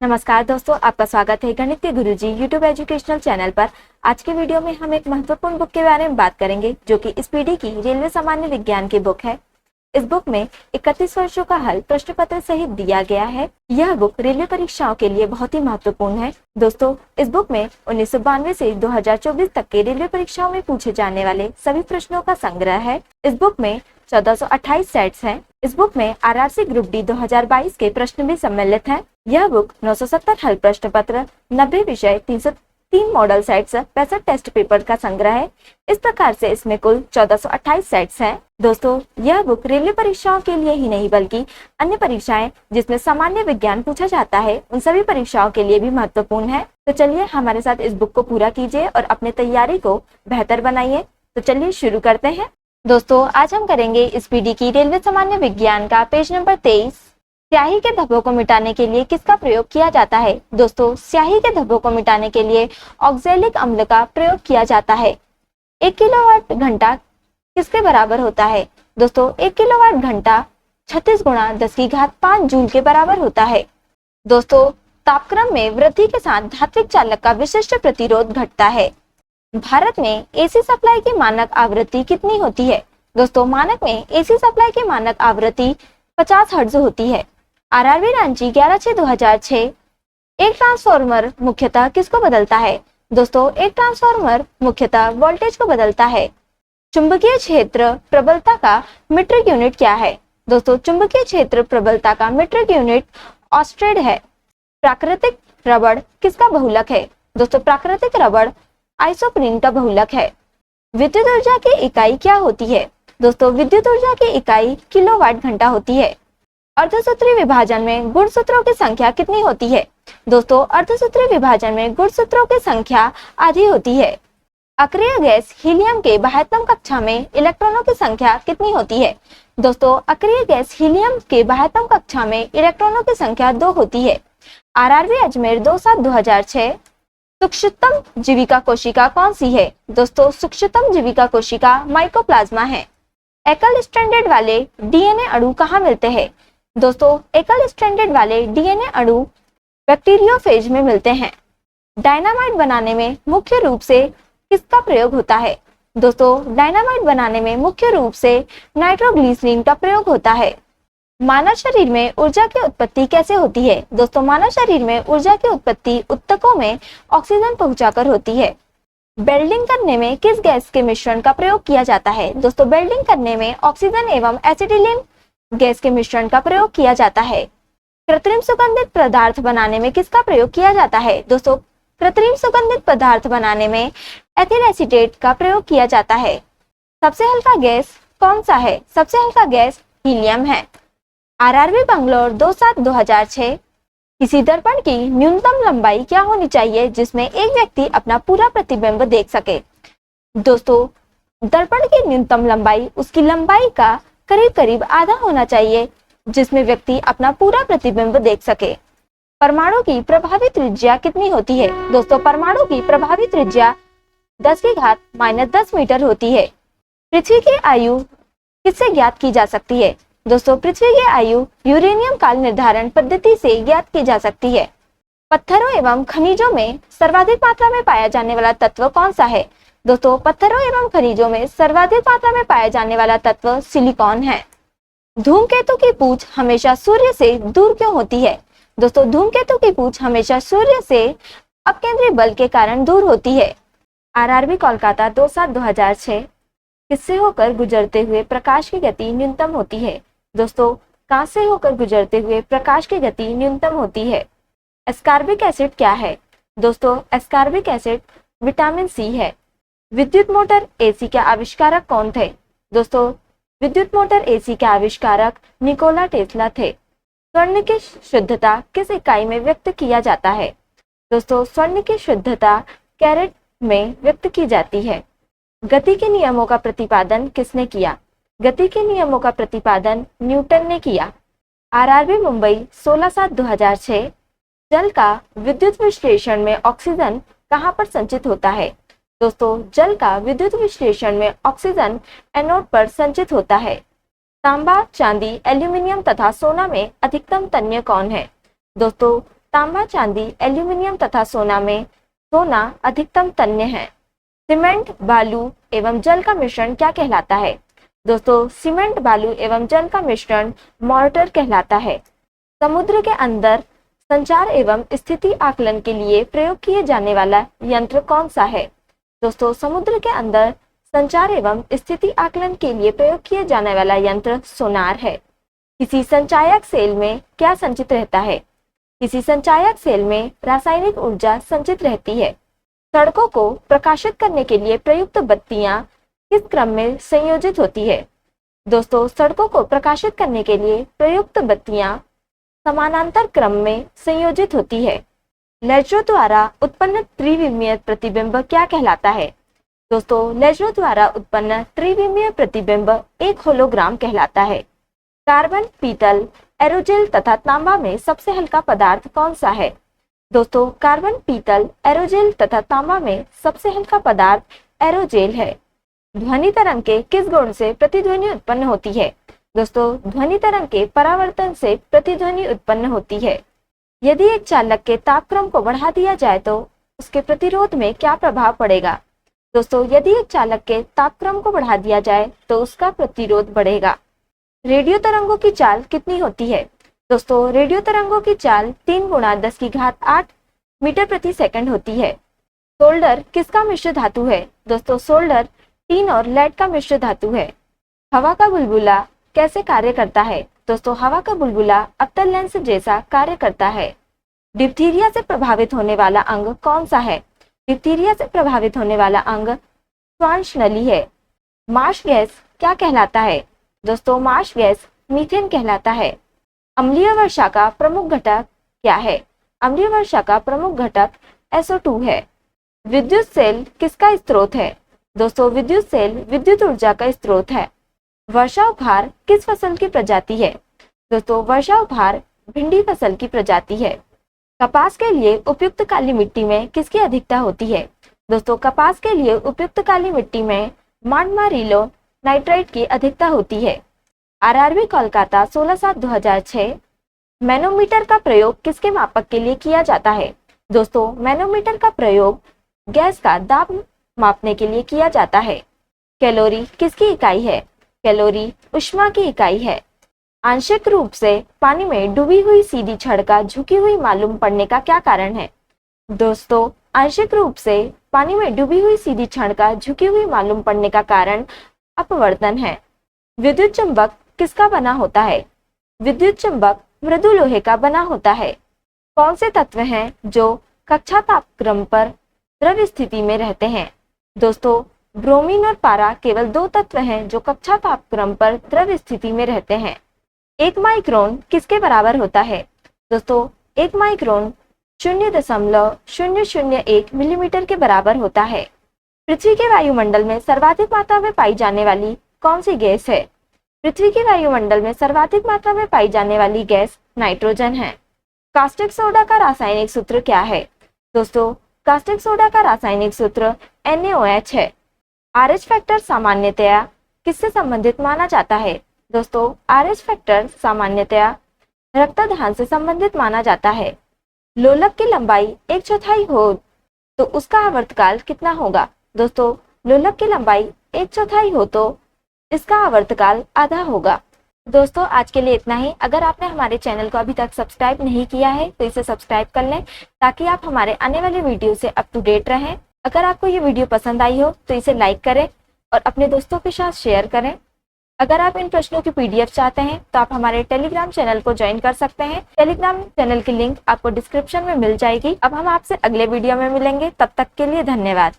नमस्कार दोस्तों, आपका स्वागत है गणित के गुरुजी यूट्यूब एजुकेशनल चैनल पर। आज के वीडियो में हम एक महत्वपूर्ण बुक के बारे में बात करेंगे जो कि इस पीढ़ी की रेलवे सामान्य विज्ञान की बुक है। इस बुक में 31 वर्षों का हल प्रश्न पत्र सहित दिया गया है। यह बुक रेलवे परीक्षाओं के लिए बहुत ही महत्वपूर्ण है। दोस्तों, इस बुक में 1992 से 2024 तक के रेलवे परीक्षाओं में पूछे जाने वाले सभी प्रश्नों का संग्रह है। इस बुक में 1428 सेट्स हैं। इस बुक में आरआरसी ग्रुप डी 2022 के प्रश्न भी सम्मिलित हैं। यह बुक 970 हल प्रश्न पत्र, 90 विषय, 303 मॉडल सेट्स, 65 टेस्ट पेपर का संग्रह है। इस प्रकार से इसमें कुल 1428 सेट्स हैं। दोस्तों, यह बुक रेलवे परीक्षाओं के लिए ही नहीं बल्कि अन्य परीक्षाएं जिसमें सामान्य विज्ञान पूछा जाता है उन सभी परीक्षाओं के लिए भी महत्वपूर्ण है। तो चलिए हमारे साथ इस बुक को पूरा कीजिए और अपने तैयारी को बेहतर बनाइए। तो चलिए शुरू करते हैं। दोस्तों, आज हम करेंगे इस पीढ़ी की रेलवे सामान्य विज्ञान का पेज नंबर 23। स्याही के धब्बों को मिटाने के लिए किसका प्रयोग किया जाता है? दोस्तों, स्याही के धब्बों को मिटाने के लिए ऑक्सैलिक अम्ल का प्रयोग किया जाता है। 1 किलोवाट घंटा किसके बराबर होता है? दोस्तों, 1 किलोवाट घंटा 36 गुणा 10 की घात 5 जूल के बराबर होता है। दोस्तों, तापक्रम में वृद्धि के साथ धात्विक चालक का विशिष्ट प्रतिरोध घटता है। भारत में एसी सप्लाई की मानक आवृत्ति कितनी होती है? दोस्तों, मानक में एसी सप्लाई की मानक आवृत्ति 50 हर्ट्ज होती है। आरआरबी रांची 11/6/2006। एक ट्रांसफार्मर मुख्यतः किसको बदलता है? दोस्तों, एक ट्रांसफार्मर मुख्यतः वोल्टेज को बदलता है। चुंबकीय क्षेत्र प्रबलता का मीट्रिक यूनिट क्या है? दोस्तों, चुंबकीय क्षेत्र प्रबलता का मीट्रिक यूनिट ऑस्टेड है। प्राकृतिक रबड़ किसका बहुलक है? दोस्तों, प्राकृतिक रबड़ आइसोप्रीन का बहुलक है। विद्युत ऊर्जा की इकाई क्या होती है? दोस्तों, विद्युत ऊर्जा की इकाई किलोवाट घंटा होती है। अर्धसूत्री विभाजन में गुणसूत्रों की संख्या कितनी होती है? दोस्तों, अर्धसूत्री विभाजन में गुणसूत्रों की संख्या आधी होती है। अक्रिय गैस हीलियम के बाह्यतम कक्षा में इलेक्ट्रॉनों की संख्या कितनी होती है? दोस्तों, अक्रिय गैस हीलियम के बाह्यतम कक्षा में इलेक्ट्रॉनों की संख्या 2 होती है। आरआरबी अजमेर 2/7/2006। सूक्ष्मतम जीविका कोशिका कौन सी है? दोस्तों, सूक्ष्मतम जीविका कोशिका माइकोप्लाज्मा है। एकल स्ट्रैंडेड वाले डीएनए अणु कहाँ मिलते हैं? दोस्तों, एकल स्ट्रैंडेड वाले डीएनए अणु बैक्टीरियोफेज में मिलते हैं। डायनामाइट बनाने में मुख्य रूप से किसका प्रयोग होता है? दोस्तों, डायनामाइट बनाने में मुख्य रूप से नाइट्रोग्लिसरीन का प्रयोग होता है। मानव शरीर में ऊर्जा की उत्पत्ति कैसे होती है? दोस्तों, मानव शरीर में ऊर्जा की उत्पत्ति ऊतकों में ऑक्सीजन पहुंचाकर होती है। वेल्डिंग करने में किस गैस के मिश्रण का प्रयोग किया जाता है? दोस्तों, वेल्डिंग करने में ऑक्सीजन एवं एसिटिलीन गैस के मिश्रण का प्रयोग किया जाता है। कृत्रिम सुगंधित पदार्थ बनाने में किसका प्रयोग किया जाता है? दोस्तों, कृत्रिम सुगंधित पदार्थ बनाने में एथिल एसीटेट का प्रयोग किया जाता है। सबसे हल्का गैस कौन सा है? सबसे हल्का गैस हीलियम है। आरआरबी बंगलोर 2/7/2006। किसी दर्पण की न्यूनतम लंबाई क्या होनी चाहिए जिसमें एक व्यक्ति अपना पूरा प्रतिबिंब देख सके? दोस्तों, दर्पण की न्यूनतम लंबाई उसकी लंबाई का करीब करीब आधा होना चाहिए जिसमें व्यक्ति अपना पूरा प्रतिबिंब देख सके। परमाणु की प्रभावी त्रिज्या कितनी होती है? दोस्तों, परमाणु की प्रभावी त्रिज्या 10 की घात -10 मीटर होती है। पृथ्वी की आयु किससे ज्ञात की जा सकती है? दोस्तों, पृथ्वी की आयु यूरेनियम काल निर्धारण पद्धति से ज्ञात की जा सकती है। पत्थरों एवं खनिजों में सर्वाधिक मात्रा में पाया जाने वाला तत्व कौन सा है? दोस्तों, पत्थरों एवं खनिजों में सर्वाधिक मात्रा में पाया जाने वाला तत्व सिलिकॉन है। धूमकेतु की पूंछ हमेशा सूर्य से दूर क्यों होती है? दोस्तों, धूमकेतु की पूंछ हमेशा सूर्य से अपकेंद्री बल के कारण दूर होती है। आरआरबी कोलकाता 2/7/2006। किससे होकर गुजरते हुए प्रकाश की गति न्यूनतम होती है? दोस्तों, कहाँ से होकर गुजरते हुए प्रकाश की गति न्यूनतम होती है? एस्कॉर्बिक एसिड क्या है? दोस्तों, एस्कॉर्बिक एसिड विटामिन सी है। विद्युत मोटर एसी के आविष्कारक कौन थे? दोस्तों, विद्युत मोटर एसी के आविष्कारक निकोला टेस्ला थे। स्वर्ण की शुद्धता किस इकाई में व्यक्त किया जाता है? दोस्तों, स्वर्ण की शुद्धता कैरेट में व्यक्त की जाती है। गति के नियमों का प्रतिपादन किसने किया? गति के नियमों का प्रतिपादन न्यूटन ने किया। आरआरबी मुंबई 16/7/2006। जल का विद्युत विश्लेषण में ऑक्सीजन कहाँ पर संचित होता है? दोस्तों, जल का विद्युत विश्लेषण में ऑक्सीजन एनोड पर संचित होता है। तांबा, चांदी, एल्यूमिनियम तथा सोना में अधिकतम तन्य कौन है? दोस्तों, तांबा, चांदी, एल्यूमिनियम तथा सोना में सोना अधिकतम तन्य है। सीमेंट, बालू एवं जल का मिश्रण क्या कहलाता है? दोस्तों, सीमेंट, बालू एवं जल का मिश्रण मॉर्टर कहलाता है। समुद्र के अंदर संचार एवं स्थिति आकलन के लिए प्रयोग किए जाने वाला यंत्र कौन सा है? दोस्तों, समुद्र के अंदर संचार एवं स्थिति आकलन के लिए प्रयोग किए जाने वाला यंत्र सोनार है। किसी संचायक सेल में क्या संचित रहता है? किसी संचायक सेल में रासायनिक ऊर्जा संचित रहती है। सड़कों को प्रकाशित करने के लिए प्रयुक्त बत्तियां किस क्रम में संयोजित होती है? दोस्तों, सड़कों को प्रकाशित करने के लिए प्रयुक्त बत्तियां समानांतर क्रम में संयोजित होती है। लेजरों द्वारा उत्पन्न त्रिविमीय प्रतिबिंब क्या कहलाता है? दोस्तों, लेजरों द्वारा उत्पन्न त्रिविमीय प्रतिबिंब एक होलोग्राम कहलाता है। कार्बन, पीतल, एरोजेल तथा तांबा में सबसे हल्का पदार्थ कौन सा है? दोस्तों, कार्बन, पीतल, एरोजेल तथा तांबा में सबसे हल्का पदार्थ एरोजेल है। ध्वनि तरंग के किस गुण से प्रतिध्वनि उत्पन्न होती है? दोस्तों, ध्वनि तरंग के परावर्तन से प्रतिध्वनि उत्पन्न होती है। यदि एक चालक के तापक्रम को बढ़ा दिया जाए तो उसके प्रतिरोध में क्या प्रभाव पड़ेगा? दोस्तों, यदि एक चालक के तापक्रम को बढ़ा दिया जाए तो उसका प्रतिरोध बढ़ेगा। रेडियो तरंगों की चाल कितनी होती है? दोस्तों, रेडियो तरंगों की चाल 3 × 10⁸ मीटर प्रति सेकंड होती है। सोल्डर किसका मिश्र धातु है? दोस्तों, सोल्डर टीन और लेड का मिश्र धातु है। हवा का बुलबुला कैसे कार्य करता है? दोस्तों, हवा का बुलबुला अवतल लेंस जैसा कार्य करता है। डिप्थीरिया से प्रभावित होने वाला अंग कौन सा है? डिप्थीरिया से प्रभावित होने वाला अंग श्वास नली है। मार्श गैस क्या कहलाता है? दोस्तों, मार्श गैस मीथेन कहलाता है। अम्लीय वर्षा का प्रमुख घटक क्या है? अम्लीय वर्षा का प्रमुख घटक SO2 है। विद्युत सेल किसका स्रोत है? दोस्तों, विद्युत सेल विद्युत ऊर्जा का स्रोत है। वर्षा उपहार किस फसल की प्रजाति है? दोस्तों, वर्षा उपहार भिंडी फसल की प्रजाति है। कपास के लिए उपयुक्त काली मिट्टी में किसकी अधिकता होती है? दोस्तों, कपास के लिए उपयुक्त काली मिट्टी में मांडमारिलो नाइट्राइट की अधिकता होती है। RRB कोलकाता 16/7/2006। मैनोमीटर का प्रयोग किसके मापक के लिए किया जाता है? दोस्तों, मैनोमीटर का प्रयोग गैस का दाब मापने के लिए किया जाता है। कैलोरी किसकी इकाई है? कैलोरी ऊष्मा की इकाई है। आंशिक रूप से पानी में डूबी हुई सीधी छड़ का झुकी हुई मालूम पड़ने का क्या कारण है? दोस्तों, आंशिक रूप से पानी में डूबी हुई सीधी छड़ का झुकी हुई मालूम पड़ने का कारण अपवर्तन है। विद्युत चुंबक किसका बना होता है? विद्युत चुंबक मृदु लोहे का बना होता है। कौन से तत्व हैं जो कक्षा तापक्रम पर द्रव स्थिति में रहते हैं? दोस्तों, ब्रोमीन और पारा केवल 2 तत्व हैं जो कक्षा तापक्रम पर द्रव स्थिति में रहते हैं। 1 माइक्रोन किसके बराबर होता है? दोस्तों, 1 माइक्रोन 0.001 मिलीमीटर के बराबर होता है। पृथ्वी के वायुमंडल में सर्वाधिक मात्रा में पाई जाने वाली कौन सी गैस है? पृथ्वी के वायुमंडल में सर्वाधिक मात्रा में पाई जाने वाली गैस नाइट्रोजन है। कास्टिक सोडा का रासायनिक सूत्र क्या है? दोस्तों, कास्टिक सोडा का रासायनिक सूत्र NaOH है। RH फैक्टर सामान्यतया किससे संबंधित माना जाता है? दोस्तों, RH फैक्टर सामान्यतया रक्तदान से संबंधित माना जाता है। लोलक की लंबाई 1/4 हो तो उसका आवर्तकाल कितना होगा? दोस्तों, लोलक की लंबाई 1/4 हो तो इसका आवर्तकाल आधा होगा। दोस्तों, आज के लिए इतना ही। अगर आपने हमारे चैनल को अभी तक सब्सक्राइब नहीं किया है तो इसे सब्सक्राइब कर लें ताकि आप हमारे आने वाले वीडियो से अप टू डेट रहें। अगर आपको ये वीडियो पसंद आई हो तो इसे लाइक करें और अपने दोस्तों के साथ शेयर करें। अगर आप इन प्रश्नों की PDF चाहते हैं तो आप हमारे टेलीग्राम चैनल को ज्वाइन कर सकते हैं। टेलीग्राम चैनल की लिंक आपको डिस्क्रिप्शन में मिल जाएगी। अब हम आपसे अगले वीडियो में मिलेंगे, तब तक के लिए धन्यवाद।